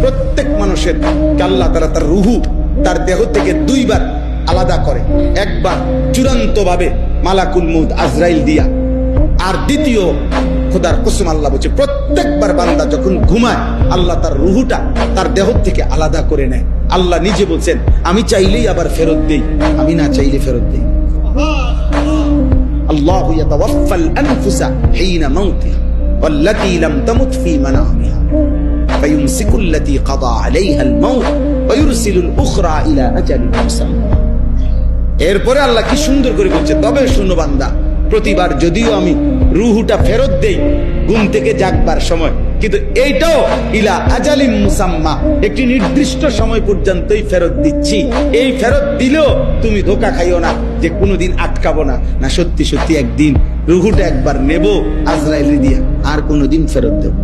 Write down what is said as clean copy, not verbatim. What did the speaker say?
প্রত্যেক মানুষের আল্লাহ তাআলা তার রুহু তার দেহ থেকে দুইবার আলাদা করে, একবার চূড়ান্ত ভাবে মালাকুল মউত আজরাইল দিয়া, আর দ্বিতীয় খোদার কসম আল্লাহ বলছে প্রত্যেকবার বান্দা যখন ঘুমায় আল্লাহ তার রুহুটা তার দেহ থেকে আলাদা করে নেয়। আল্লাহ নিজে বলছেন আমি চাইলেই আবার ফেরত দেই, আমি না চাইলে ফেরত দেই। আল্লাহু ইয়াতাওয়াফাল আনফুসা হিনা মাউতিহা ওয়াল্লাতী লাম তামুত ফী মানামিহা ফায়ুমসিকুল্লাতী কাদা আলাইহাল মাউত ওয়া ইউরসিলুল উখরা ইলা আজালিন মুসাম্মা। এরপরে আল্লাহ কি সুন্দর করে বলছে, তবে শুনো বান্দা, প্রতিবার যদিও আমি রুহুটা ফেরত দেই ঘুম থেকে জাগবার সময়, কিন্তু এইটাও ইলা আজালিম মুসাম্মা, একটি নির্দিষ্ট সময় পর্যন্তই ফেরত দিচ্ছি। এই ফেরত দিলেও তুমি ধোঁকা খাইও না যে কোনোদিন আটকাবো না, না সত্যি সত্যি একদিন রুহুটা একবার নেব আজরাইল দিয়া, আর কোনোদিন ফেরত দেব।